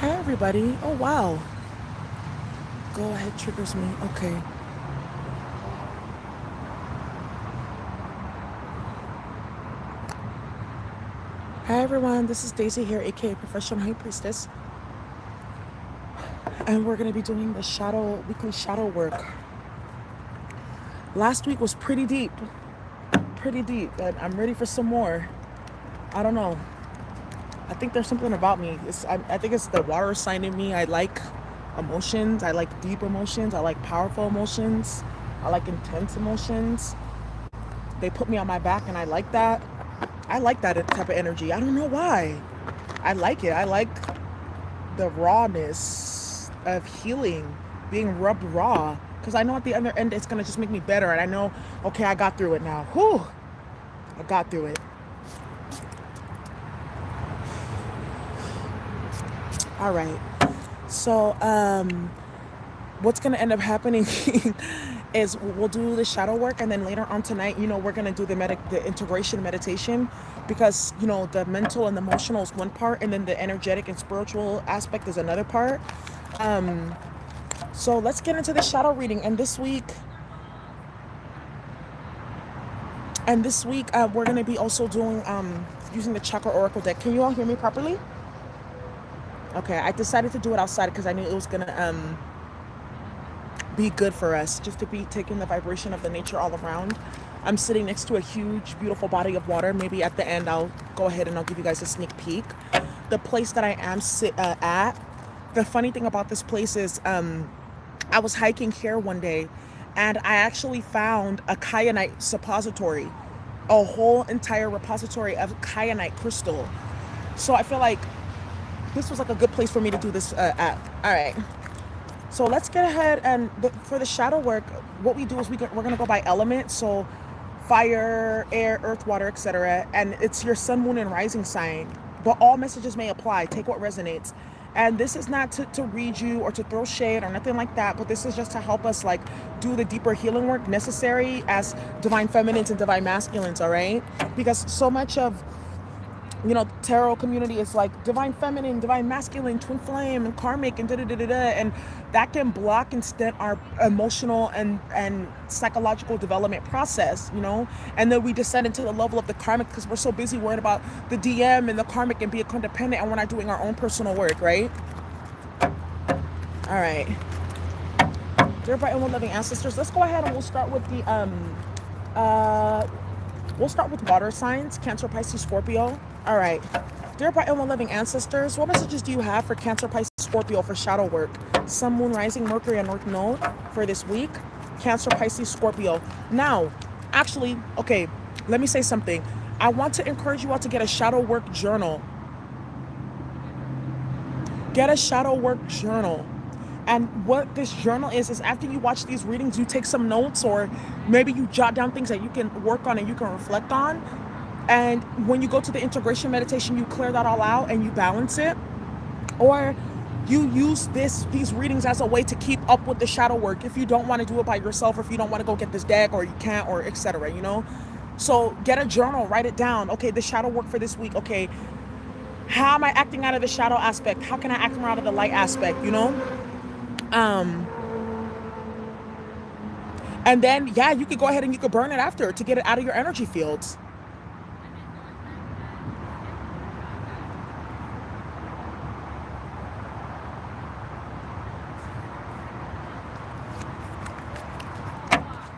Hi, everybody. Oh, wow. Go ahead, triggers me. Okay. Hi, everyone. This is Daisy here, aka Professional High Priestess. And we're going to be doing the weekly shadow work. Last week was pretty deep. Pretty deep. And I'm ready for some more. I don't know. I think there's something about me. I think it's the water sign in me. I like emotions. I like deep emotions. I like powerful emotions. I like intense emotions. They put me on my back, and I like that. I like that type of energy. I don't know why. I like it. I like the rawness of healing, being rubbed raw. Because I know at the other end it's going to just make me better. And I know, okay, I got through it now. Whew, I got through it. All right. So, what's going to end up happening is we'll do the shadow work, and then later on tonight, we're going to do the integration meditation, because the mental and the emotional is one part, and then the energetic and spiritual aspect is another part. So let's get into the shadow reading. And this week we're going to be also doing using the chakra oracle deck. Can you all hear me properly? Okay, I decided to do it outside because I knew it was going to be good for us, just to be taking the vibration of the nature all around. I'm sitting next to a huge, beautiful body of water. Maybe at the end, I'll go ahead and I'll give you guys a sneak peek. The place that I am at, the funny thing about this place is I was hiking here one day, and I actually found a kyanite suppository, a whole entire repository of kyanite crystal. So I feel like this was like a good place for me to do this at. All right. So let's get ahead, and for the shadow work, what we do is we're gonna go by element. So fire, air, earth, water, etc. And it's your sun, moon, and rising sign. But all messages may apply. Take what resonates. And this is not to read you or to throw shade or nothing like that, but this is just to help us like do the deeper healing work necessary as divine feminines and divine masculines, all right? Because so much of tarot community is like divine feminine, divine masculine, twin flame, and karmic, and da da da da da, and that can block instead our emotional and psychological development process. And then we descend into the level of the karmic because we're so busy worried about the DM and the karmic and being codependent, and we're not doing our own personal work, right? All right, dear bright and loving ancestors, let's go ahead and we'll start with the uh we'll start with water signs: Cancer, Pisces, Scorpio. All right. Dear bright and loving ancestors, what messages do you have for Cancer, Pisces, Scorpio for shadow work? Sun, Moon, Rising, Mercury, and North Node for this week. Cancer, Pisces, Scorpio. Now, actually, okay, let me say something. I want to encourage you all to get a shadow work journal. Get a shadow work journal. And what this journal is after you watch these readings, you take some notes, or maybe you jot down things that you can work on and you can reflect on. And when you go to the integration meditation, you clear that all out and you balance it. Or you use these readings as a way to keep up with the shadow work if you don't want to do it by yourself, or if you don't want to go get this deck, or you can't, or etc. So get a journal, write it down. Okay, the shadow work for this week. Okay, how am I acting out of the shadow aspect? How can I act more out of the light aspect? Um, and then, yeah, you could go ahead and you could burn it after to get it out of your energy fields.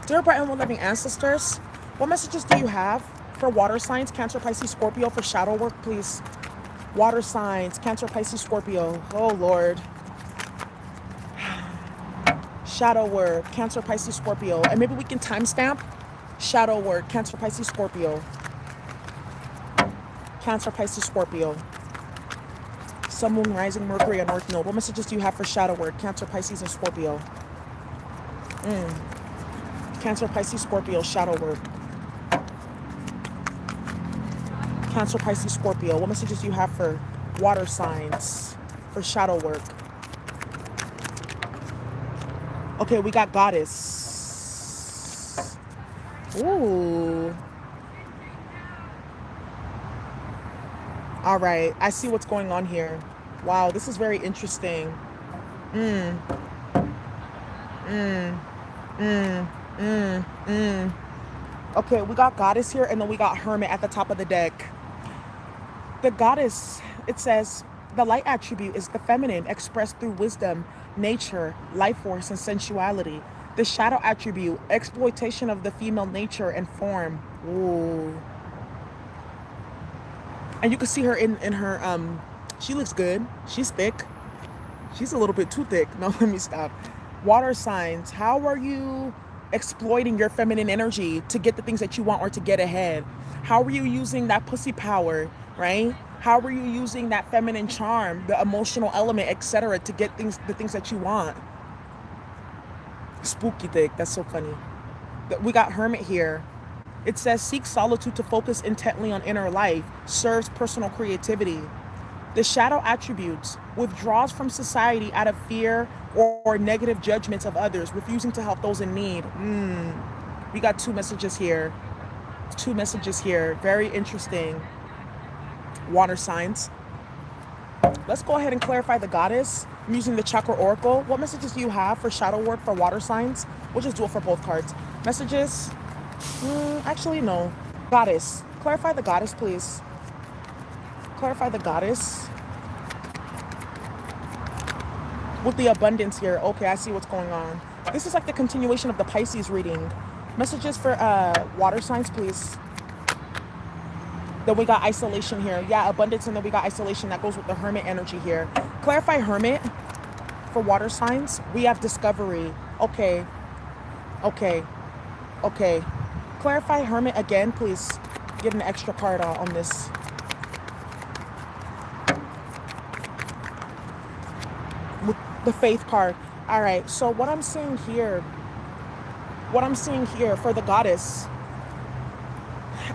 Dear bright and loving ancestors, what messages do you have for water signs, Cancer, Pisces, Scorpio, for shadow work, please? Water signs, Cancer, Pisces, Scorpio. Oh, Lord. Shadow work, Cancer, Pisces, Scorpio. And maybe we can timestamp shadow work, Cancer, Pisces, Scorpio. Cancer, Pisces, Scorpio. Sun, Moon, Rising, Mercury, and North Node. What messages do you have for shadow work, Cancer, Pisces, and Scorpio? Cancer, Pisces, Scorpio, shadow work. Cancer, Pisces, Scorpio. What messages do you have for water signs for shadow work? Okay, we got goddess. Ooh. All right, I see what's going on here. Wow, this is very interesting. Mm, mm, mm, mm, mm. Okay, we got goddess here, and then we got hermit at the top of the deck. The goddess, it says, the light attribute is the feminine expressed through wisdom, nature, life force, and sensuality. The shadow attribute, exploitation of the female nature and form. Ooh. And you can see her in her, she looks good. She's thick. She's a little bit too thick. No, let me stop. Water signs. How are you exploiting your feminine energy to get the things that you want or to get ahead? How are you using that pussy power, right? How are you using that feminine charm, the emotional element, etc., to get the things that you want? Spooky thick. That's so funny. We got hermit here. It says seek solitude to focus intently on inner life, serves personal creativity. The shadow attributes withdraws from society out of fear or negative judgments of others, refusing to help those in need. We got two messages here. Two messages here. Very interesting. Water signs. Let's go ahead and clarify the goddess. I'm using the chakra oracle. What messages do you have for shadow work for water signs? We'll just do it for both cards. Messages. Actually, no. Goddess. Clarify the goddess, please. Clarify the goddess. With the abundance here. Okay, I see what's going on. This is like the continuation of the Pisces reading. Messages for water signs, please. Then we got isolation here. Yeah, abundance, and then we got isolation. That goes with the hermit energy here. Clarify hermit for water signs. We have discovery. Okay. Okay. Okay. Clarify hermit again, please. Get an extra card on this. With the faith card. All right. So what I'm seeing here for the goddess,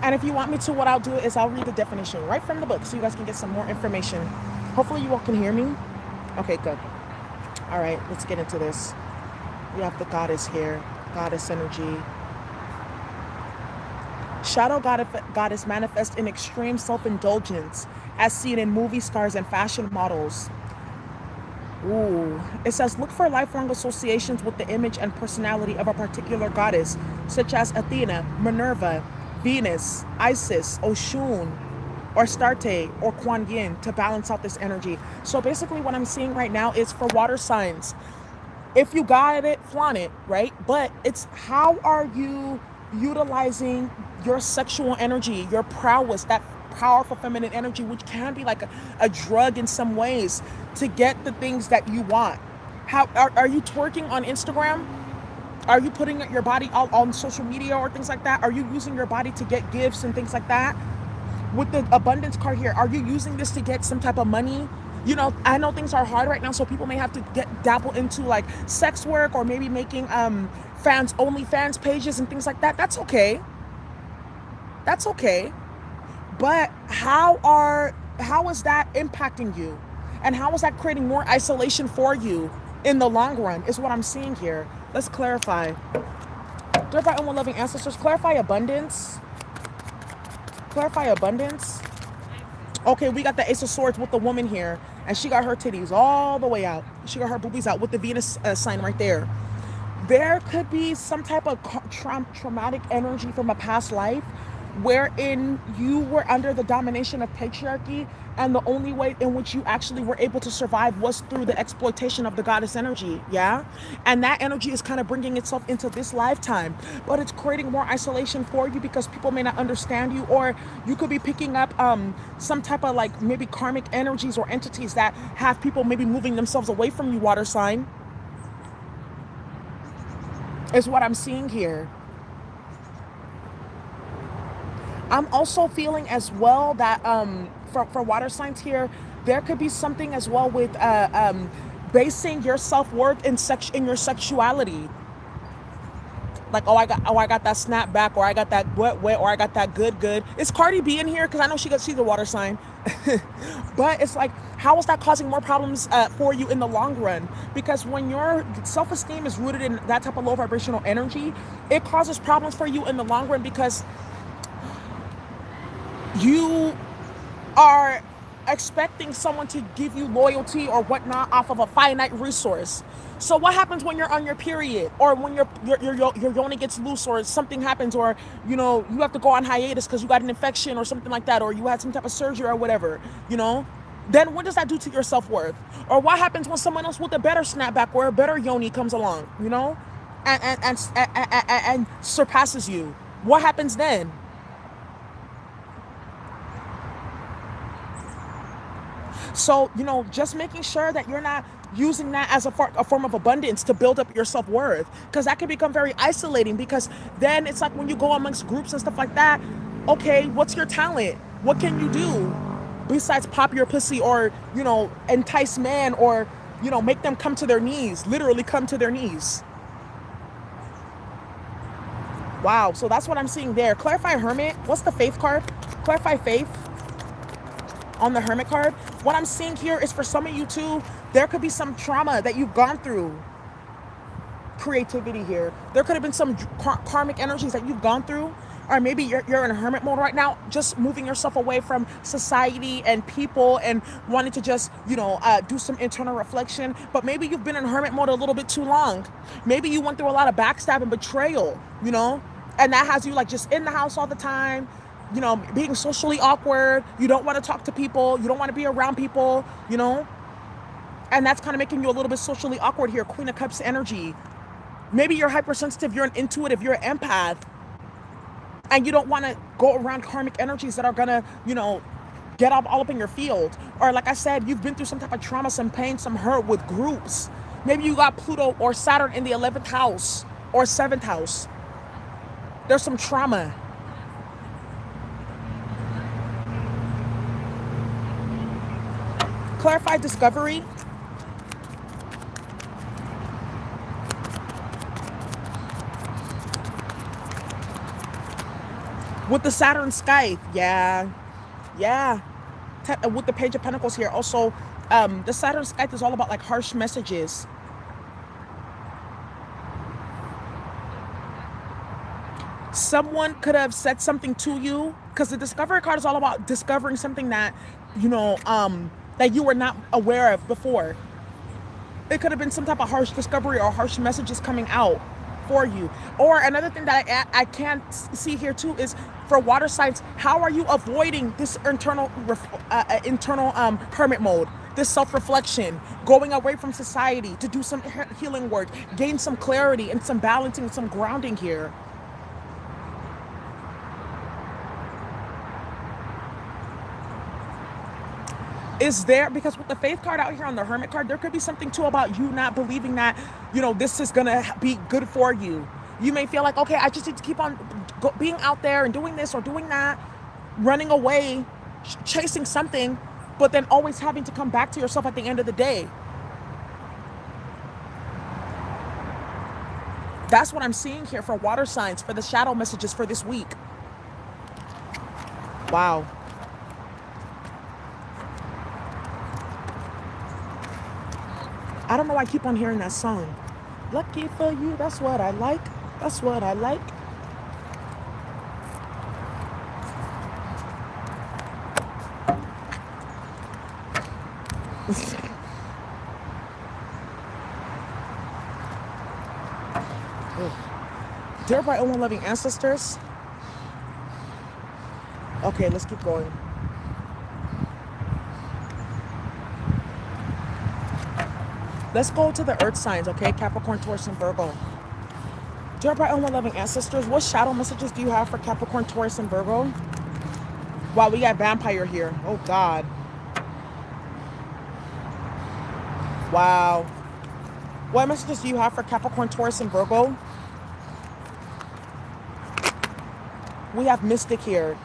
and if you want me to, what I'll do is I'll read the definition right from the book so you guys can get some more information. Hopefully you all can hear me. Okay, good. All right, let's get into this. We have the goddess here, goddess energy. Shadow goddess manifests in extreme self-indulgence as seen in movie stars and fashion models. Ooh. It says, look for lifelong associations with the image and personality of a particular goddess, such as Athena, Minerva, Venus, Isis, Oshun, or Astarte, or Kuan Yin to balance out this energy. So basically what I'm seeing right now is for water signs. If you got it, flaunt it, right? But it's how are you utilizing your sexual energy, your prowess, that powerful feminine energy, which can be like a drug in some ways, to get the things that you want. How are you twerking on Instagram? Are you putting your body out on social media or things like that? Are you using your body to get gifts and things like that? With the abundance card here, are you using this to get some type of money? You know, I know things are hard right now, so people may have to dabble into like sex work or maybe making OnlyFans pages and things like that. That's okay. That's okay. But how is that impacting you? And how is that creating more isolation for you in the long run is what I'm seeing here. Let's clarify. Dear God, and loving ancestors, clarify abundance. Clarify abundance. Okay, we got the Ace of Swords with the woman here, and she got her titties all the way out. She got her boobies out with the Venus sign right there. There could be some type of traumatic energy from a past life wherein you were under the domination of patriarchy, and the only way in which you actually were able to survive was through the exploitation of the goddess energy, yeah? And that energy is kind of bringing itself into this lifetime, but it's creating more isolation for you because people may not understand you, or you could be picking up some type of like maybe karmic energies or entities that have people maybe moving themselves away from you, water sign, is what I'm seeing here. I'm also feeling as well that for water signs here, there could be something as well with basing your self-worth in your sexuality. Like, oh I got that snap back, or I got that wet, or I got that good. Is Cardi B in here? Because I know she's a water sign. But it's like, how is that causing more problems for you in the long run? Because when your self-esteem is rooted in that type of low vibrational energy, it causes problems for you in the long run, because you are expecting someone to give you loyalty or whatnot off of a finite resource. So what happens when you're on your period, or when your yoni gets loose, or something happens, or you have to go on hiatus because you got an infection or something like that, or you had some type of surgery or whatever, then what does that do to your self-worth? Or what happens when someone else with a better snapback or a better yoni comes along, and surpasses you? What happens then? So, just making sure that you're not using that as a form of abundance to build up your self-worth, because that can become very isolating, because then it's like when you go amongst groups and stuff like that, okay, what's your talent? What can you do besides pop your pussy, or, entice men, or, make them come to their knees, literally come to their knees? Wow, so that's what I'm seeing there. Clarify Hermit. What's the Faith card? Clarify Faith on the Hermit card. What I'm seeing here is, for some of you too, there could be some trauma that you've gone through. Creativity here. There could have been some karmic energies that you've gone through, or maybe you're in a hermit mode right now, just moving yourself away from society and people, and wanting to just, do some internal reflection. But maybe you've been in hermit mode a little bit too long. Maybe you went through a lot of backstab and betrayal, and that has you like just in the house all the time, being socially awkward. You don't want to talk to people. You don't want to be around people, and that's kind of making you a little bit socially awkward here. Queen of Cups energy. Maybe you're hypersensitive, you're an intuitive, you're an empath, and you don't want to go around karmic energies that are gonna, get all up in your field. Or like I said, you've been through some type of trauma, some pain, some hurt with groups. Maybe you got Pluto or Saturn in the 11th house or 7th house. There's some trauma. Clarify discovery. With the Saturn Scythe, yeah. With the Page of Pentacles here, also, the Saturn Scythe is all about like harsh messages. Someone could have said something to you, because the Discovery card is all about discovering something that, that you were not aware of before. It could have been some type of harsh discovery or harsh messages coming out for you. Or another thing that I can't see here too is, for water signs, how are you avoiding this internal hermit mode, this self-reflection, going away from society to do some healing work, gain some clarity and some balancing, some grounding here? Is there, because with the Faith card out here on the Hermit card, there could be something too about you not believing that, this is gonna be good for you. You may feel like, okay, I just need to keep on being out there and doing this or doing that, running away, chasing something, but then always having to come back to yourself at the end of the day. That's what I'm seeing here for water signs, for the shadow messages for this week. Wow. I don't know why I keep on hearing that song. Lucky for you, that's what I like. That's what I like. Dear my own loving ancestors. Okay, let's keep going. Let's go to the earth signs, okay? Capricorn, Taurus, and Virgo. Dear my own loving ancestors, what shadow messages do you have for Capricorn, Taurus, and Virgo? Wow, we got vampire here. Oh, God. Wow. What messages do you have for Capricorn, Taurus, and Virgo? We have mystic here.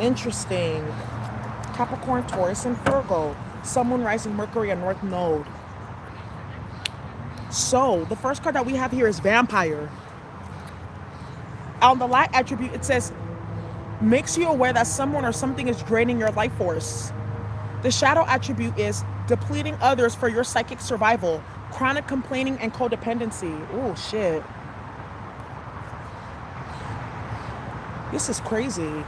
Interesting. Capricorn, Taurus, and Virgo. Sun, Moon, Rising, Mercury, and North Node. So, the first card that we have here is Vampire. On the light attribute, it says, makes you aware that someone or something is draining your life force. The shadow attribute is depleting others for your psychic survival, chronic complaining, and codependency. Oh, shit. This is crazy.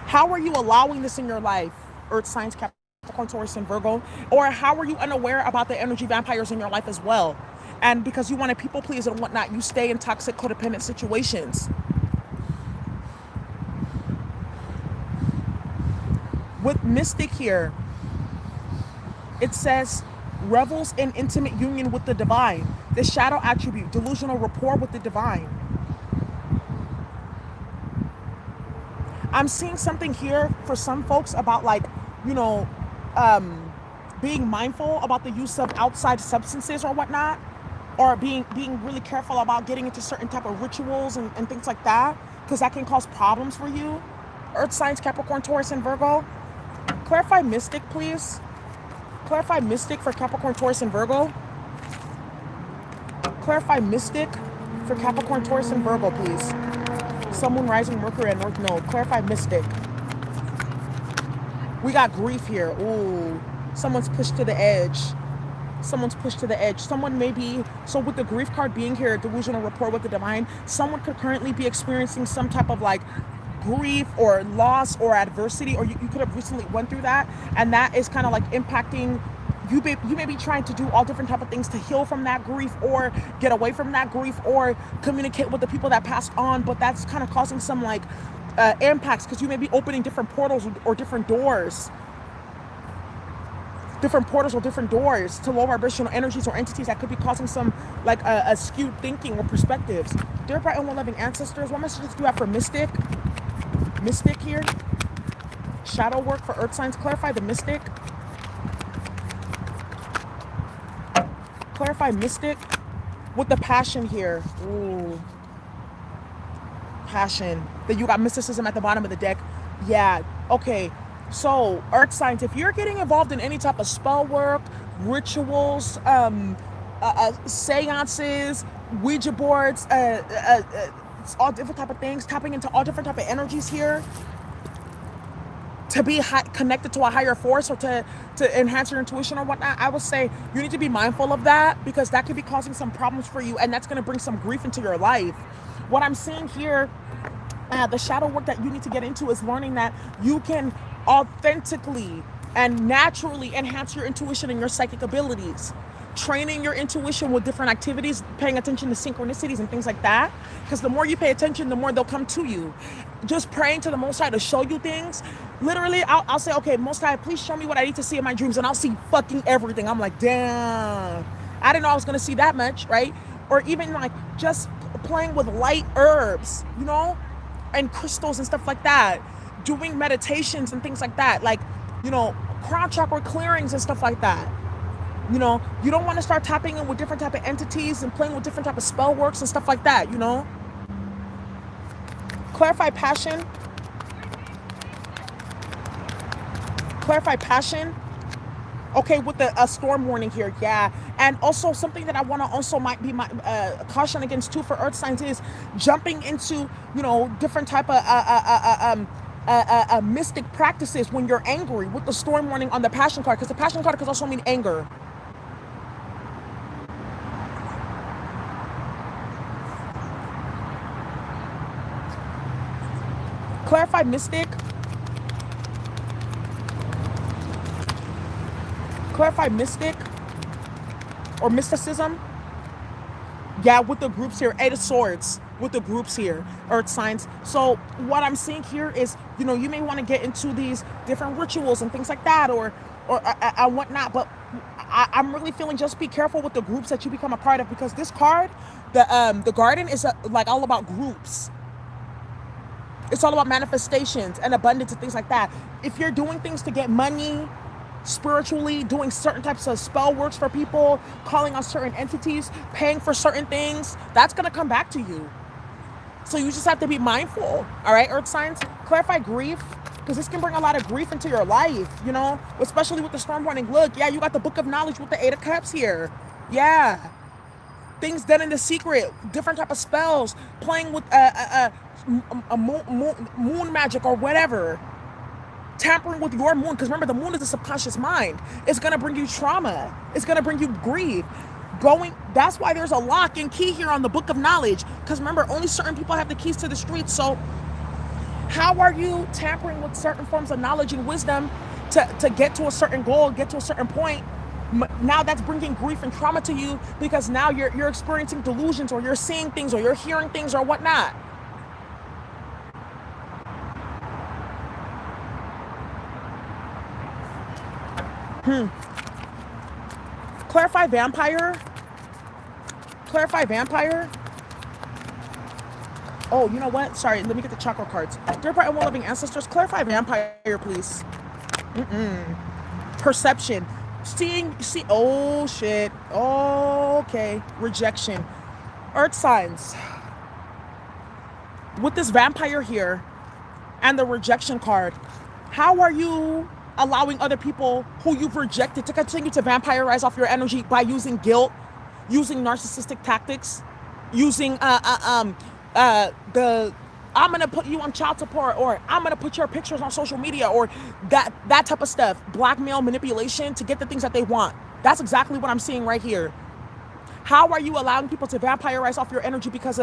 How are you allowing this in your life? Earth signs, Capricorn, Taurus, and Virgo. Or how are you unaware about the energy vampires in your life as well? And because you want to people please and whatnot, you stay in toxic codependent situations. With Mystic here, it says revels in intimate union with the divine. The shadow attribute, delusional rapport with the divine. I'm seeing something here for some folks about like, you know, being mindful about the use of outside substances or whatnot, or being really careful about getting into certain type of rituals and things like that, because that can cause problems for you. Earth signs, Capricorn, Taurus, and Virgo. Clarify Mystic, please. Clarify Mystic for Capricorn, Taurus, and Virgo. Clarify Mystic for Capricorn, Taurus, and Virgo, please. Sun, Moon, Rising, Mercury, and North Node. Clarify Mystic. We got grief here. Ooh. Someone's pushed to the edge. Someone's pushed to the edge. Someone may be, so with the grief card being here, delusional rapport with the divine, someone could currently be experiencing some type of like grief or loss or adversity, or you could have recently went through that, and that is kind of like impacting you. You may be trying to do all different type of things to heal from that grief or get away from that grief or communicate with the people that passed on, but that's kind of causing some like impacts, because you may be opening different portals or different doors to low vibrational energies or entities that could be causing some like a skewed thinking or perspectives. Dear bright and loving ancestors, what messages do you have for Mystic? Mystic here. Shadow work for earth signs. Clarify the Mystic. Clarify Mystic with the passion here. Ooh. Passion. That you got mysticism at the bottom of the deck. Yeah. Okay. So, earth signs, if you're getting involved in any type of spell work, rituals, seances, Ouija boards, all different type of things, tapping into all different type of energies here to be connected to a higher force, or to enhance your intuition or whatnot, I would say you need to be mindful of that, because that could be causing some problems for you, and that's going to bring some grief into your life. What I'm seeing here, the shadow work that you need to get into is learning that you can authentically and naturally enhance your intuition and your psychic abilities. Training your intuition with different activities, paying attention to synchronicities and things like that. Because the more you pay attention, the more they'll come to you. Just praying to the Most High to show you things. Literally, I'll say, okay, Most High, please show me what I need to see in my dreams. And I'll see fucking everything. I'm like, damn. I didn't know I was going to see that much, right? Or even like just playing with light herbs, you know? And crystals and stuff like that. Doing meditations and things like that, like, you know, crown chakra clearings and stuff like that. You know, you don't want to start tapping in with different type of entities and playing with different type of spell works and stuff like that, you know. Clarify passion. Clarify passion. Okay, with the storm warning here, yeah. And also something that I want to also might be my caution against too for earth signs is jumping into, you know, different type of mystic practices when you're angry, with the storm warning on the passion card, because the passion card could also mean anger. Clarify Mystic. Clarify Mystic or mysticism. Yeah, with the groups here, Eight of Swords with the groups here, earth signs. So what I'm seeing here is, you know, you may want to get into these different rituals and things like that, or whatnot. But I'm really feeling just be careful with the groups that you become a part of, because this card, the garden, is like all about groups. It's all about manifestations and abundance and things like that. If you're doing things to get money, spiritually, doing certain types of spell works for people, calling on certain entities, paying for certain things, that's going to come back to you. So you just have to be mindful. All right, earth signs. Clarify grief, because this can bring a lot of grief into your life, you know, especially with the storm warning. Look, yeah, you got the book of knowledge with the Eight of Cups here. Yeah. Things done in the secret, different type of spells, playing with a moon magic or whatever. Tampering with your moon, because remember, the moon is the subconscious mind. It's going to bring you trauma. It's going to bring you grief. That's why there's a lock and key here on the book of knowledge, because remember, only certain people have the keys to the streets. So How are you tampering with certain forms of knowledge and wisdom to get to a certain goal, get to a certain point? Now that's bringing grief and trauma to you because now you're experiencing delusions, or you're seeing things, or you're hearing things, or whatnot. Clarify vampire. Clarify vampire. Oh, you know what? Sorry, let me get the chakra cards. Dear bright and living ancestors, clarify vampire, please. Perception. See, oh shit. Okay. Rejection. Earth signs. With this vampire here and the rejection card, how are you allowing other people who you've rejected to continue to vampirize off your energy by using guilt, using narcissistic tactics, using the I'm gonna put you on child support, or I'm gonna put your pictures on social media, or that type of stuff, blackmail, manipulation to get the things that they want. That's exactly what I'm seeing right here. How are you allowing people to vampirize off your energy because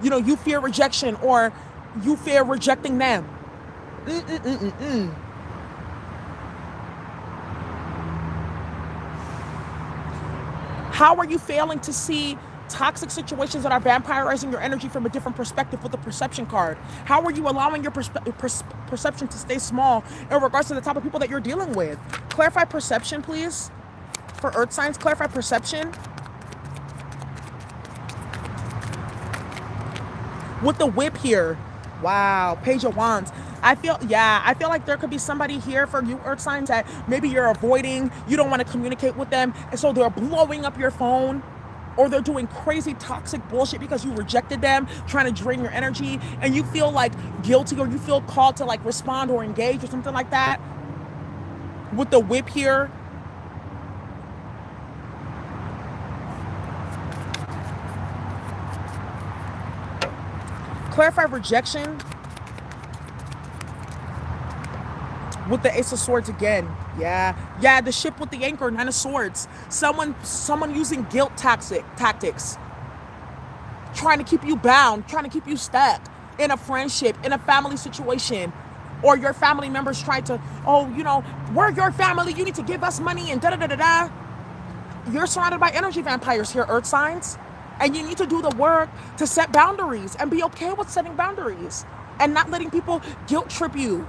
you fear rejection, or you fear rejecting them? How are you failing to see toxic situations that are vampirizing your energy from a different perspective with the perception card? How are you allowing your perception to stay small in regards to the type of people that you're dealing with? Clarify perception, please. For earth signs, clarify perception. With the whip here. Wow, Page of Wands. I feel like there could be somebody here for you earth signs that maybe you're avoiding, you don't want to communicate with them, and so they're blowing up your phone, or they're doing crazy toxic bullshit because you rejected them, trying to drain your energy, and you feel like guilty, or you feel called to like respond or engage or something like that. With the whip here. Clarify rejection. With the Ace of Swords again. Yeah, the ship with the anchor, Nine of Swords. Someone using guilt tactics. Trying to keep you bound, trying to keep you stuck in a friendship, in a family situation. Or your family members trying to, we're your family, you need to give us money, and da-da-da-da-da. You're surrounded by energy vampires here, earth signs. And you need to do the work to set boundaries and be okay with setting boundaries. And not letting people guilt trip you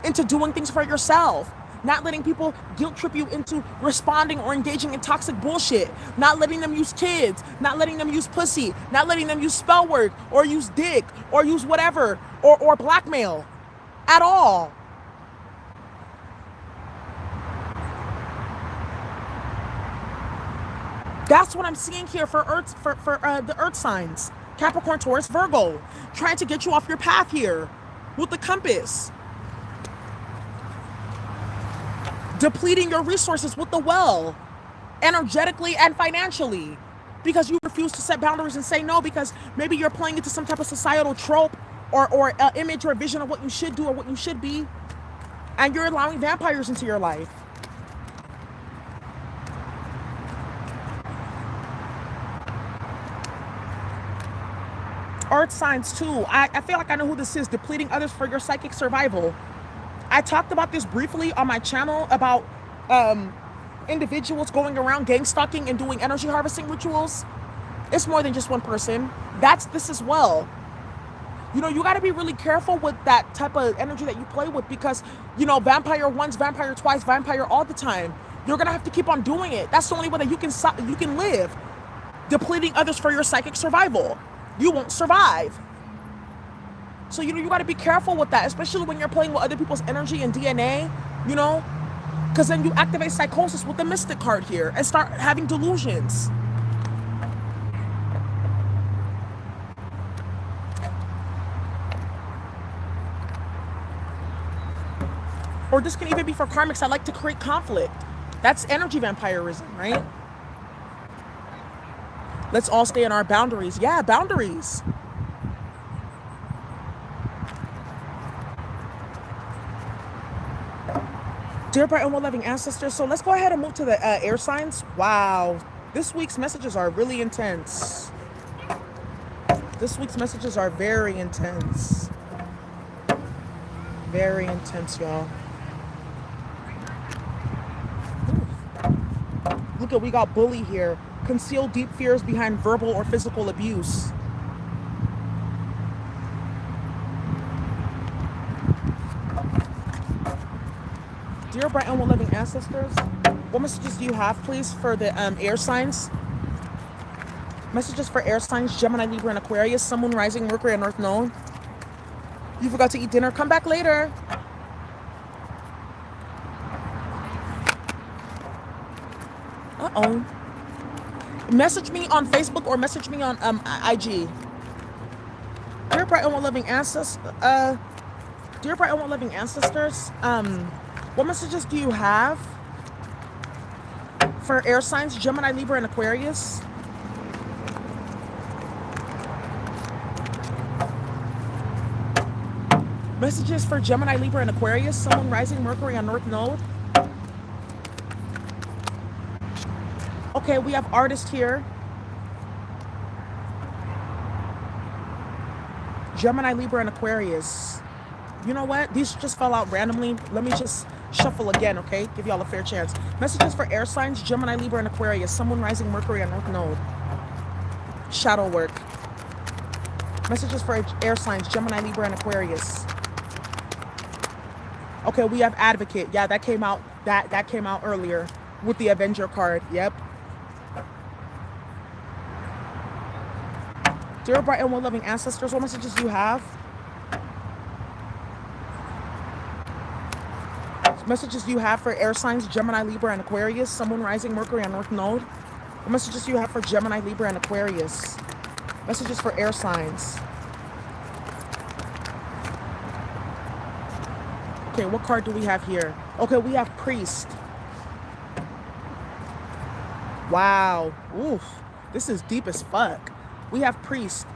into doing things for yourself. Not letting people guilt trip you into responding or engaging in toxic bullshit. Not letting them use kids. Not letting them use pussy. Not letting them use spell work, or use dick, or use whatever, or blackmail at all. That's what I'm seeing here for the earth signs. Capricorn, Taurus, Virgo. Trying to get you off your path here with the compass. Depleting your resources with the well, energetically and financially, because you refuse to set boundaries and say no, because maybe you're playing into some type of societal trope, or image or vision of what you should do or what you should be, and you're allowing vampires into your life. Earth signs too. I feel like I know who this is. Depleting others for your psychic survival. I talked about this briefly on my channel about individuals going around gang stalking and doing energy harvesting rituals. It's more than just one person. That's this as well. You got to be really careful with that type of energy that you play with, because, vampire once, vampire twice, vampire all the time. You're going to have to keep on doing it. That's the only way that you can live. Depleting others for your psychic survival. You won't survive. So, you got to be careful with that, especially when you're playing with other people's energy and DNA, because then you activate psychosis with the Mystic card here and start having delusions. Or this can even be for karmics that like to create conflict. That's energy vampirism, right? Let's all stay in our boundaries. Yeah, boundaries. Dear bright and well-loving ancestors, so let's go ahead and move to the air signs. Wow, this week's messages are really intense. This week's messages are very intense. Very intense, y'all. Look at, we got bully here. Conceal deep fears behind verbal or physical abuse. Dear bright and well-living ancestors, what messages do you have, please, for the air signs? Messages for air signs, Gemini, Libra, and Aquarius, Sun, Moon, Rising, Mercury, and North Node. You forgot to eat dinner? Come back later. Uh-oh. Message me on Facebook or message me on IG. Dear bright and well-living ancestors, what messages do you have for air signs, Gemini, Libra, and Aquarius? Messages for Gemini, Libra, and Aquarius, Sun, Moon, Rising, Mercury on North Node. Okay, we have artist here. Gemini, Libra, and Aquarius. You know what? These just fell out randomly. Let me just shuffle again, okay? Give y'all a fair chance. Messages for air signs, Gemini, Libra, and Aquarius, Sun, Moon, Rising, Mercury on North Node. Shadow work. Messages for air signs, Gemini, Libra, and Aquarius. Okay, we have advocate. Yeah, that came out. That came out earlier with the Avenger card. Yep. Dear bright and well-loving ancestors, what messages do you have? Messages do you have for air signs, Gemini, Libra, and Aquarius, Sun, Moon, Rising, Mercury on North Node? What messages do you have for Gemini, Libra, and Aquarius? Messages for air signs. Okay, what card do we have here? Okay, we have priest. Wow. Oof. This is deep as fuck. We have priest.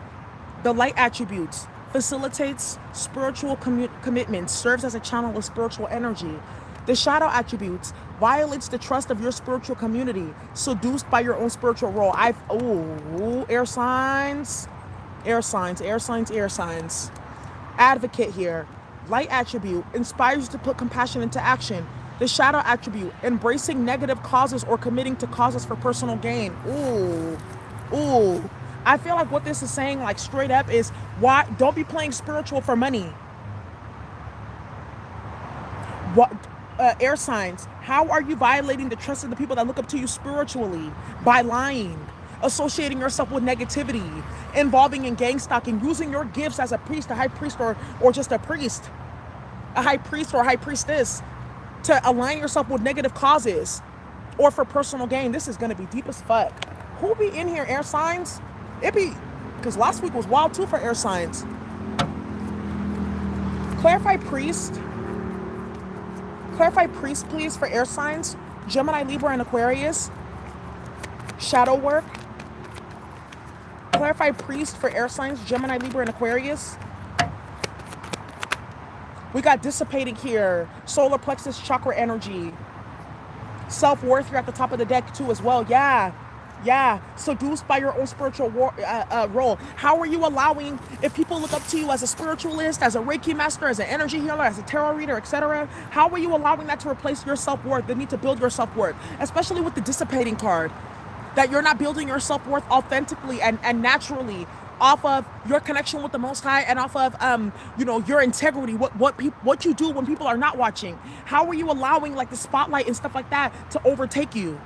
The light attributes facilitates spiritual commitment, serves as a channel of spiritual energy. The shadow attributes violates the trust of your spiritual community, seduced by your own spiritual role. Air signs. Air signs, air signs, air signs. Advocate here. Light attribute inspires you to put compassion into action. The shadow attribute, embracing negative causes or committing to causes for personal gain. Ooh. I feel like what this is saying, like straight up, is why don't be playing spiritual for money. What air signs? How are you violating the trust of the people that look up to you spiritually? By lying, associating yourself with negativity, involving in gang stalking, using your gifts as a priest, a high priest, or just a priest, a high priest or a high priestess, to align yourself with negative causes or for personal gain. This is gonna be deep as fuck. Who be in here, air signs? It be, because last week was wild too for air signs. Clarify priest. Clarify priest, please, for air signs. Gemini, Libra, and Aquarius. Shadow work. Clarify priest for air signs. Gemini, Libra, and Aquarius. We got dissipating here. Solar plexus chakra energy. Self-worth here at the top of the deck too as well. Yeah, seduced by your own spiritual role. How are you allowing, if people look up to you as a spiritualist, as a Reiki master, as an energy healer, as a tarot reader, etc., how are you allowing that to replace your self-worth, the need to build your self-worth, especially with the dissipating card, that you're not building your self-worth authentically and naturally off of your connection with the Most High and off of your integrity, what you do when people are not watching. How are you allowing like the spotlight and stuff like that to overtake you?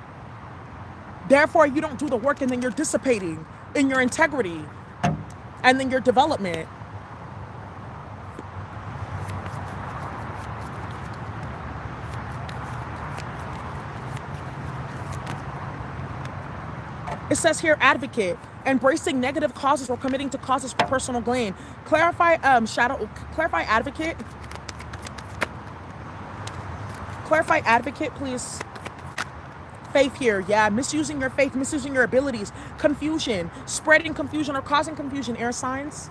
Therefore, you don't do the work, and then you're dissipating in your integrity and then your development. It says here, advocate, embracing negative causes or committing to causes for personal gain. Clarify clarify advocate. Clarify advocate, please. Faith here, yeah, misusing your faith, misusing your abilities, confusion, spreading confusion or causing confusion, air signs,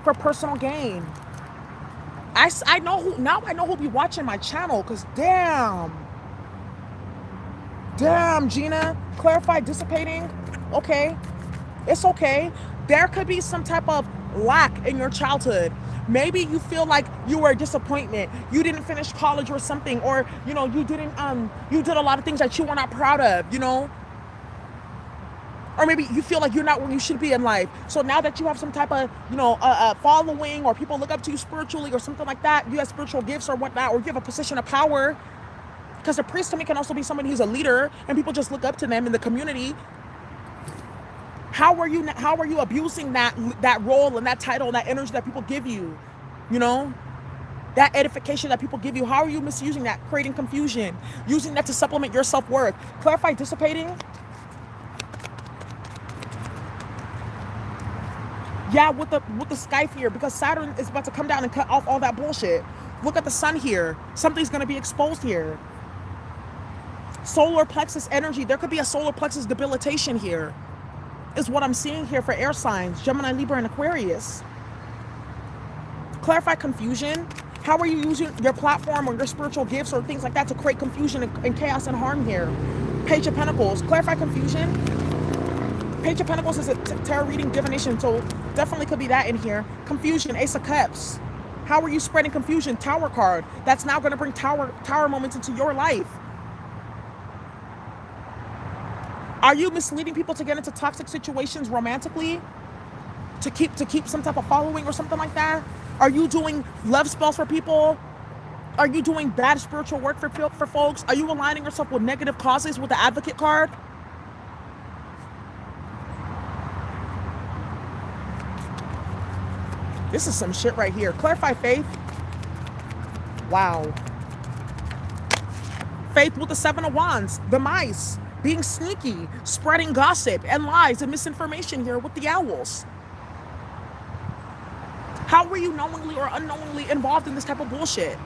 for personal gain. I know who'll be watching my channel, because damn, Gina, clarify dissipating. Okay, it's okay. There could be some type of lack in your childhood Maybe you feel like you were a disappointment. You didn't finish college or something, or you didn't you did a lot of things that you were not proud of. Or maybe you feel like you're not where you should be in life. So now that you have some type of, following, or people look up to you spiritually or something like that, you have spiritual gifts or whatnot, or you have a position of power, because a priest to me can also be somebody who's a leader and people just look up to them in the community. How are you abusing that role and that title and that energy that people give you? That edification that people give you. How are you misusing that, creating confusion, using that to supplement your self-worth? Clarify dissipating. Yeah, with the sky here, because Saturn is about to come down and cut off all that bullshit. Look at the sun here. Something's going to be exposed here. Solar plexus energy. There could be a solar plexus debilitation here, is what I'm seeing here for air signs, Gemini, Libra, and Aquarius. Clarify confusion. How are you using your platform or your spiritual gifts or things like that to create confusion and chaos and harm here? Page of Pentacles. Clarify confusion. Page of Pentacles is a tarot reading divination, so definitely could be that in here. Confusion. Ace of Cups. How are you spreading confusion? Tower card. That's now going to bring tower moments into your life. Are you misleading people to get into toxic situations romantically? To keep some type of following or something like that? Are you doing love spells for people? Are you doing bad spiritual work for folks? Are you aligning yourself with negative causes with the Advocate card? This is some shit right here. Clarify faith. Wow. Faith with the Seven of Wands. The mice. Being sneaky. Spreading gossip and lies and misinformation here with the owls. How were you knowingly or unknowingly involved in this type of bullshit?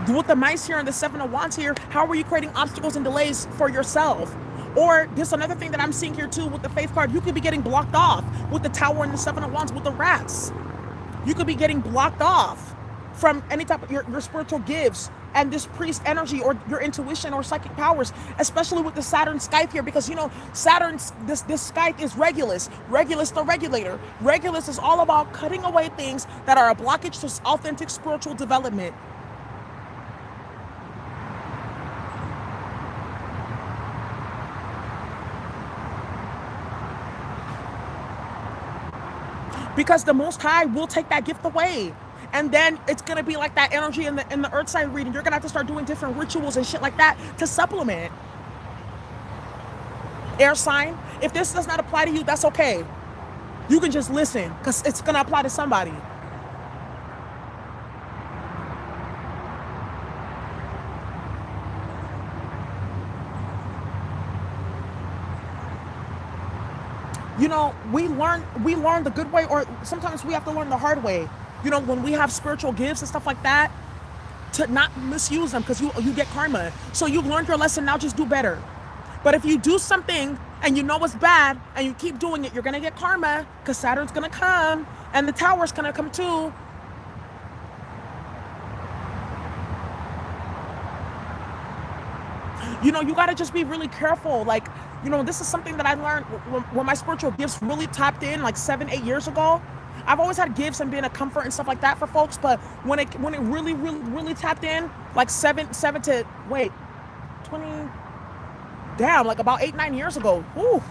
With the mice here and the Seven of Wands here, how are you creating obstacles and delays for yourself? Or this another thing that I'm seeing here too with the Faith card, you could be getting blocked off with the Tower and the Seven of Wands with the rats. You could be getting blocked off from any type of your spiritual gifts and this priest energy or your intuition or psychic powers, especially with the Saturn scythe here, because Saturn's this scythe is Regulus the regulator. Regulus is all about cutting away things that are a blockage to authentic spiritual development. Because the Most High will take that gift away. And then it's going to be like that energy in the earth sign reading. You're going to have to start doing different rituals and shit like that to supplement. Air sign, if this does not apply to you, that's okay. You can just listen because it's going to apply to somebody. We learn the good way, or sometimes we have to learn the hard way. When we have spiritual gifts and stuff like that, to not misuse them, because you get karma. So you've learned your lesson, now just do better. But if you do something and you know it's bad and you keep doing it, you're going to get karma, because Saturn's going to come and the Tower's going to come too. You got to just be really careful. Like, this is something that I learned when my spiritual gifts really tapped in like 7-8 years ago. I've always had gifts and been a comfort and stuff like that for folks, but when it really, really, really tapped in, like 20, like about 8-9 years ago. Whew.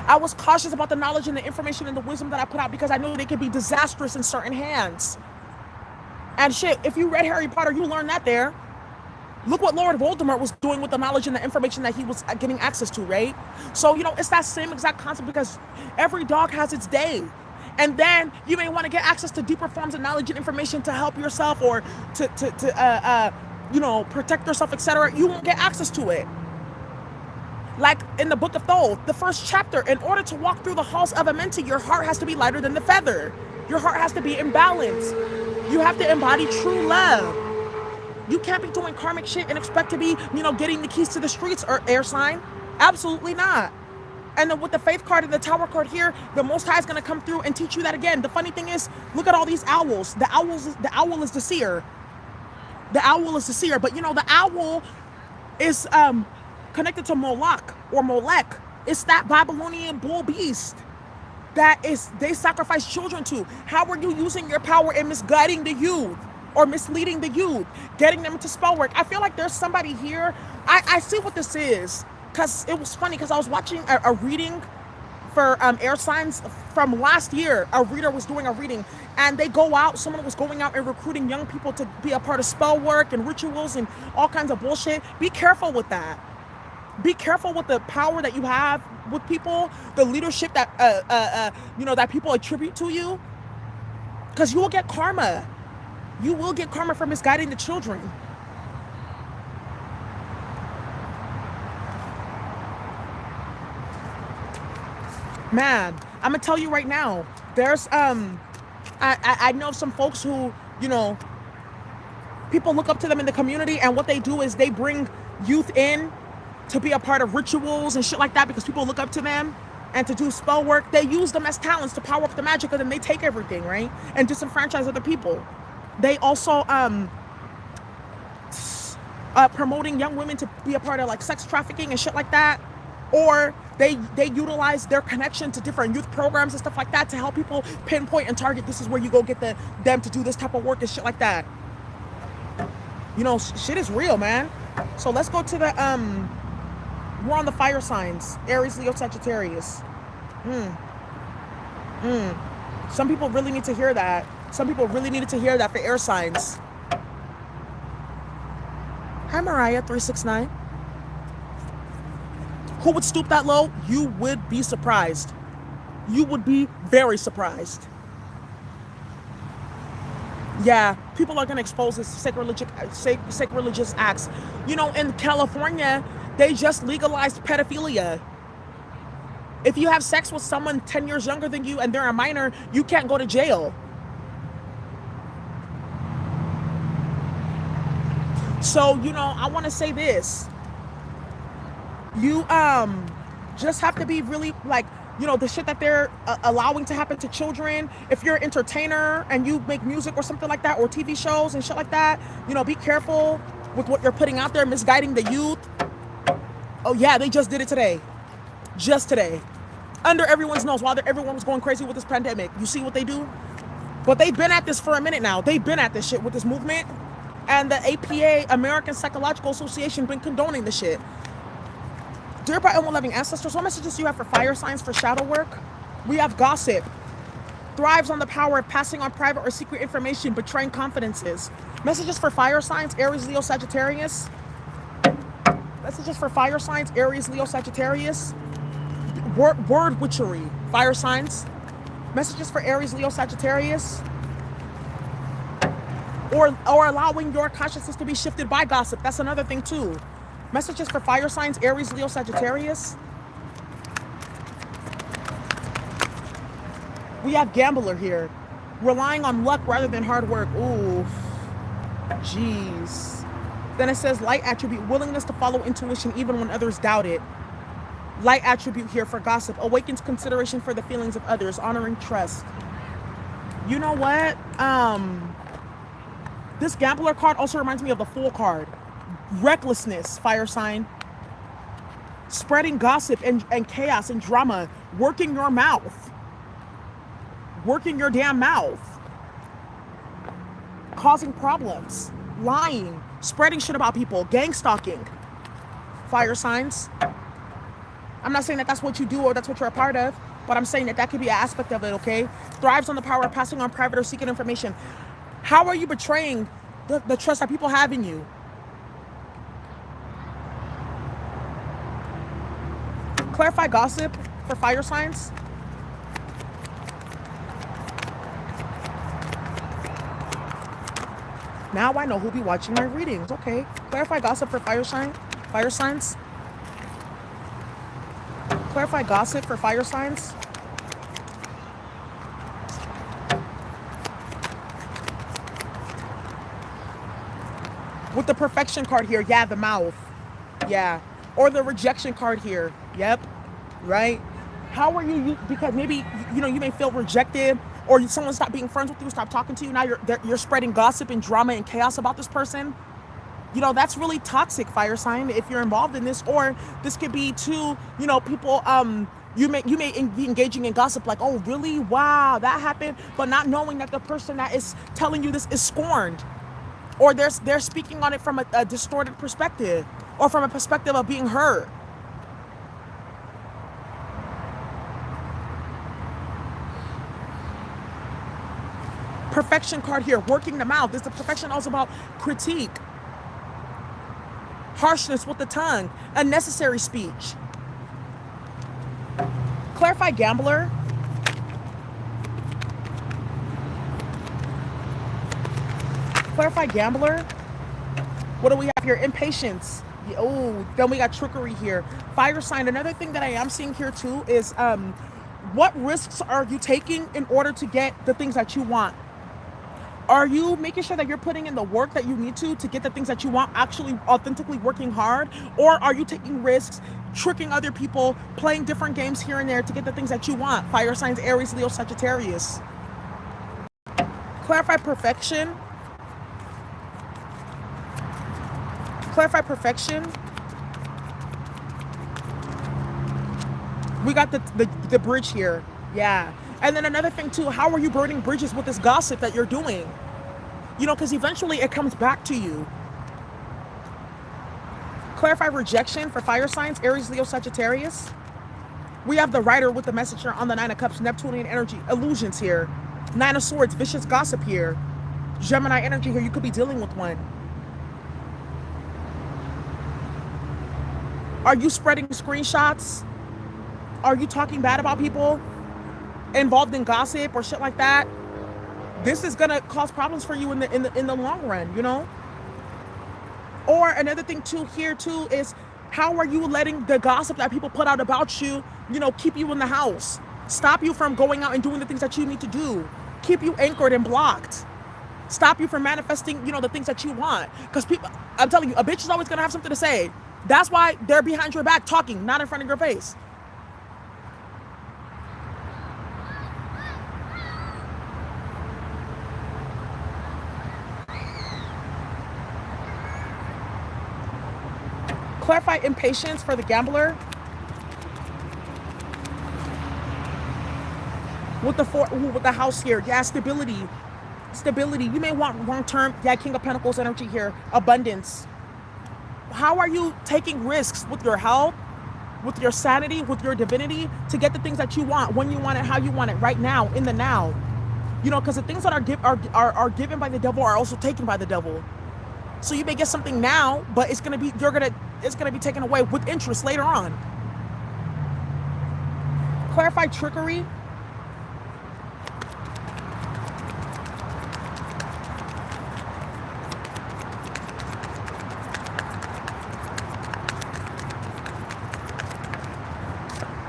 I was cautious about the knowledge and the information and the wisdom that I put out because I knew they could be disastrous in certain hands. And shit, if you read Harry Potter, you learned that there. Look what Lord Voldemort was doing with the knowledge and the information that he was getting access to, right? So, it's that same exact concept, because every dog has its day. And then you may want to get access to deeper forms of knowledge and information to help yourself or to protect yourself, etc. You won't get access to it. Like in the Book of Thoth, the first chapter, in order to walk through the halls of Amenti, your heart has to be lighter than the feather. Your heart has to be in balance. You have to embody true love. You can't be doing karmic shit and expect to be, getting the keys to the streets, or air sign. Absolutely not. And then with the Faith card and the Tower card here, the Most High is going to come through and teach you that again. The funny thing is, look at all these owls. The owl is the seer. The owl is the seer. But the owl is connected to Moloch or Molech. It's that Babylonian bull beast that is they sacrifice children to. How are you using your power and misguiding the youth or misleading the youth, getting them into spell work? I feel like there's somebody here. I see what this is, because it was funny because I was watching a reading for air signs from last year. A reader was doing a reading, and they go out, someone was going out and recruiting young people to be a part of spell work and rituals and all kinds of bullshit. Be careful with that. Be careful with the power that you have with people, the leadership that that people attribute to you, because you will get karma. You will get karma for misguiding the children. Man, I'm gonna tell you right now. There's I know some folks who people look up to them in the community, and what they do is they bring youth in to be a part of rituals and shit like that because people look up to them and to do spell work. They use them as talents to power up the magic, and then they take everything, right? And disenfranchise other people. They also promoting young women to be a part of like sex trafficking and shit like that. Or they utilize their connection to different youth programs and stuff like that to help people pinpoint and target, this is where you go get them to do this type of work and shit like that. Shit is real, man. So let's go to the we're on the fire signs. Aries, Leo, Sagittarius. Some people really need to hear that. Some people really needed to hear that for air signs. Hi, Mariah, 369. Who would stoop that low? You would be surprised. You would be very surprised. Yeah, people are going to expose this sacrilegious acts. In California, they just legalized pedophilia. If you have sex with someone 10 years younger than you and they're a minor, you can't go to jail. So, I want to say this. You just have to be really the shit that they're allowing to happen to children. If you're an entertainer and you make music or something like that, or TV shows and shit like that, be careful with what you're putting out there, misguiding the youth. Oh yeah, they just did it today. Just today. Under everyone's nose, while everyone was going crazy with this pandemic. You see what they do? But they've been at this for a minute now. They've been at this shit with this movement. And the APA, American Psychological Association, been condoning the shit. Dear bright and loving ancestors, what messages do you have for fire signs for shadow work? We have gossip. Thrives on the power of passing on private or secret information, betraying confidences. Messages for fire signs, Aries, Leo, Sagittarius. Messages for fire signs, Aries, Leo, Sagittarius. Word witchery, fire signs. Messages for Aries, Leo, Sagittarius. Or allowing your consciousness to be shifted by gossip. That's another thing too. Messages for fire signs, Aries, Leo, Sagittarius. We have gambler here. Relying on luck rather than hard work. Ooh. Jeez. Then it says light attribute, willingness to follow intuition even when others doubt it. Light attribute here for gossip. Awakens consideration for the feelings of others, honoring trust. You know what? This gambler card also reminds me of the Fool card. Recklessness, fire sign. Spreading gossip and chaos and drama. Working your mouth. Working your damn mouth. Causing problems. Lying. Spreading shit about people. Gang stalking. Fire signs. I'm not saying that that's what you do or that's what you're a part of, but I'm saying that could be an aspect of it, okay? Thrives on the power of passing on private or secret information. How are you betraying the trust that people have in you? Clarify gossip for fire signs. Now I know who'll be watching my readings. Okay. Clarify gossip for fire signs. Clarify gossip for fire signs. With the perfection card here, yeah, the mouth. Yeah. Or the rejection card here. Yep. Right? How are you because maybe you may feel rejected, or someone stopped being friends with you, stop talking to you. Now you're spreading gossip and drama and chaos about this person. You know, that's really toxic, fire sign, if you're involved in this. Or this could be too, you know, people, you may be engaging in gossip like, oh, really? Wow, that happened. But not knowing that the person that is telling you this is scorned, or they're speaking on it from a distorted perspective, or from a perspective of being heard. Perfection card here, working them out. This is the perfection also about critique, harshness with the tongue, unnecessary speech. Clarify gambler. Clarify gambler. What do we have here? Impatience. Oh, then we got trickery here. Fire sign. Another thing that I am seeing here too is what risks are you taking in order to get the things that you want? Are you making sure that you're putting in the work that you need to get the things that you want, actually authentically working hard? Or are you taking risks, tricking other people, playing different games here and there to get the things that you want? Fire signs, Aries, Leo, Sagittarius. Clarify perfection. Clarify perfection. We got the bridge here. Yeah. And then another thing too, how are you burning bridges with this gossip that you're doing? You know, because eventually it comes back to you. Clarify rejection for fire signs, Aries, Leo, Sagittarius. We have the Rider with the message here on the Nine of Cups, Neptunian energy, illusions here. Nine of Swords, vicious gossip here. Gemini energy here, you could be dealing with one. Are you spreading screenshots? Are you talking bad about people? Involved in gossip or shit like that? This is gonna cause problems for you in the long run, you know. Or another thing too here too is, how are you letting the gossip that people put out about you, you know, keep you in the house, stop you from going out and doing the things that you need to do, keep you anchored and blocked, stop you from manifesting, you know, the things that you want? Because people, I'm telling you, a bitch is always gonna have something to say. That's why they're behind your back talking, not in front of your face. Clarify impatience for the gambler. With the house here, yeah, stability. You may want long-term, yeah, King of Pentacles energy here, abundance. How are you taking risks with your health, with your sanity, with your divinity to get the things that you want, when you want it, how you want it, right now, in the now? You know, because the things that are given by the devil are also taken by the devil. So you may get something now, but it's gonna be taken away with interest later on. Clarify trickery.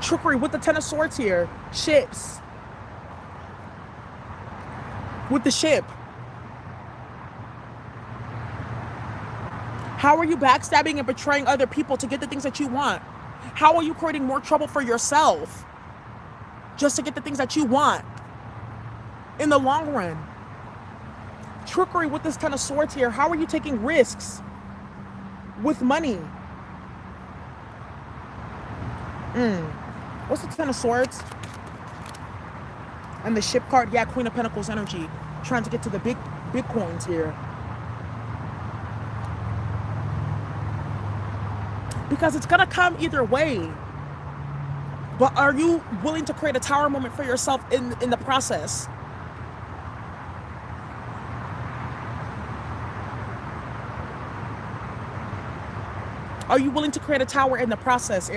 Trickery with the Ten of Swords here. Ships. With the ship. How are you backstabbing and betraying other people to get the things that you want? How are you creating more trouble for yourself just to get the things that you want in the long run? Trickery with this Ten of Swords here. How are you taking risks with money? What's the Ten of Swords? And the ship card, yeah, Queen of Pentacles energy. Trying to get to the big coins here. Because it's gonna come either way. But are you willing to create a tower moment for yourself in the process? Are you willing to create a tower in the process,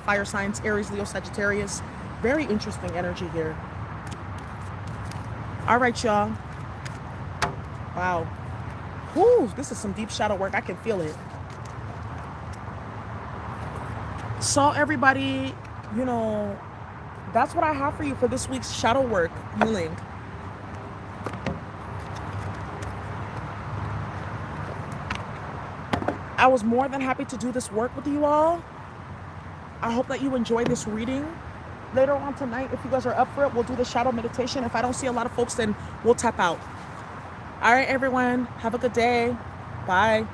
fire signs, Aries, Leo, Sagittarius? Very interesting energy here. All right, y'all. Wow. Whew, this is some deep shadow work. I can feel it. So everybody, you know, that's what I have for you for this week's shadow work healing. I was more than happy to do this work with you all. I hope that you enjoy this reading. Later on tonight, if you guys are up for it, we'll do the shadow meditation. If I don't see a lot of folks, then we'll tap out. All right, everyone. Have a good day. Bye.